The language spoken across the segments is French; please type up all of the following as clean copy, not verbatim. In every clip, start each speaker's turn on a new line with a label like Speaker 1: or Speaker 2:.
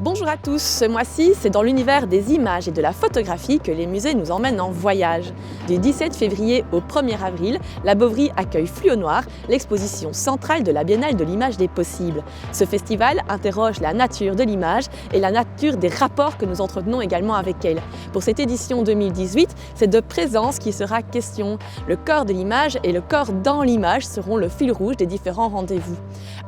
Speaker 1: Bonjour à tous, ce mois-ci, c'est dans l'univers des images et de la photographie que les musées nous emmènent en voyage. Du 17 février au 1er avril, la Bovry accueille Fluo Noir, l'exposition centrale de la Biennale de l'image des possibles. Ce festival interroge la nature de l'image et la nature des rapports que nous entretenons également avec elle. Pour cette édition 2018, c'est de présence qui sera question. Le corps de l'image et le corps dans l'image seront le fil rouge des différents rendez-vous.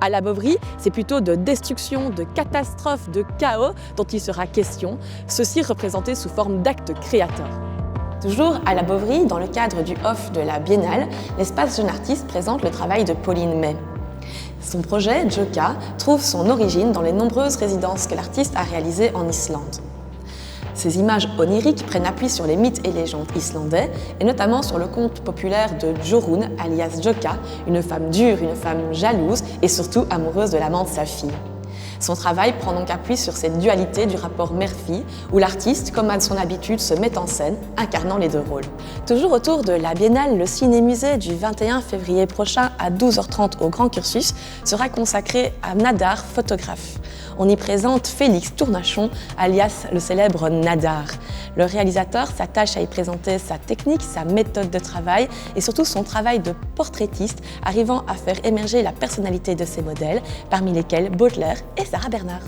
Speaker 1: À la Bovry, c'est plutôt de destruction, de catastrophe, de chaos dont il sera question, ceci représenté sous forme d'actes créateurs. Toujours à la Bovry, dans le cadre du off de la Biennale, l'espace jeune artiste présente le travail de Pauline May. Son projet, Joka, trouve son origine dans les nombreuses résidences que l'artiste a réalisées en Islande. Ces images oniriques prennent appui sur les mythes et légendes islandais, et notamment sur le conte populaire de Jorun, alias Joka, une femme dure, une femme jalouse et surtout amoureuse de l'amant de sa fille. Son travail prend donc appui sur cette dualité du rapport mère-fille, où l'artiste, comme à son habitude, se met en scène, incarnant les deux rôles. Toujours autour de la Biennale, le Ciné-Musée du 21 février prochain à 12h30 au Grand Cursus sera consacré à Nadar, photographe. On y présente Félix Tournachon, alias le célèbre Nadar. Le réalisateur s'attache à y présenter sa technique, sa méthode de travail et surtout son travail de portraitiste, arrivant à faire émerger la personnalité de ses modèles, parmi lesquels Baudelaire et Sarah Bernhardt.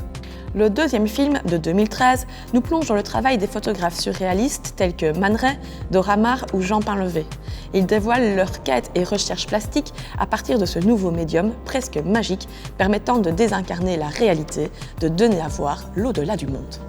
Speaker 1: Le deuxième film, de 2013, nous plonge dans le travail des photographes surréalistes tels que Man Ray, Dora Maar ou Jean Painlevé. Ils dévoilent leurs quêtes et recherches plastiques à partir de ce nouveau médium presque magique permettant de désincarner la réalité, de donner à voir l'au-delà du monde.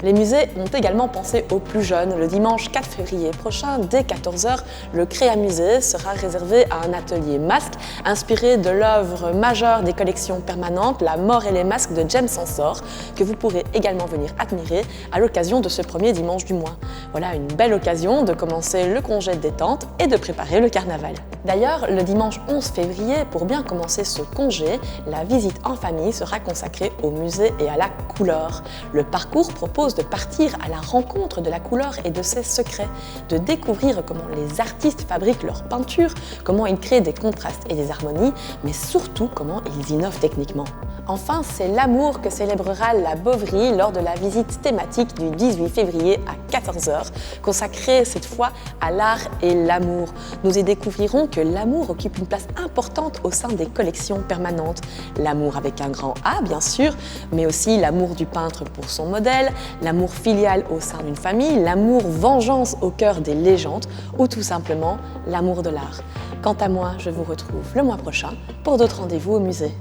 Speaker 1: Les musées ont également pensé aux plus jeunes. Le dimanche 4 février prochain, dès 14h, le Créamusée sera réservé à un atelier masque inspiré de l'œuvre majeure des collections permanentes La mort et les masques de James Ensor, que vous pourrez également venir admirer à l'occasion de ce premier dimanche du mois. Voilà une belle occasion de commencer le congé de détente et de préparer le carnaval. D'ailleurs, le dimanche 11 février, pour bien commencer ce congé, la visite en famille sera consacrée au musée et à la couleur. Le parcours propose de partir à la rencontre de la couleur et de ses secrets, de découvrir comment les artistes fabriquent leurs peintures, comment ils créent des contrastes et des harmonies, mais surtout comment ils innovent techniquement. Enfin, c'est l'amour que célébrera la Bovry lors de la visite thématique du 18 février à 14h, consacrée cette fois à l'art et l'amour. Nous y découvrirons que l'amour occupe une place importante au sein des collections permanentes. L'amour avec un grand A, bien sûr, mais aussi l'amour du peintre pour son modèle, l'amour filial au sein d'une famille, l'amour vengeance au cœur des légendes ou tout simplement l'amour de l'art. Quant à moi, je vous retrouve le mois prochain pour d'autres rendez-vous au musée.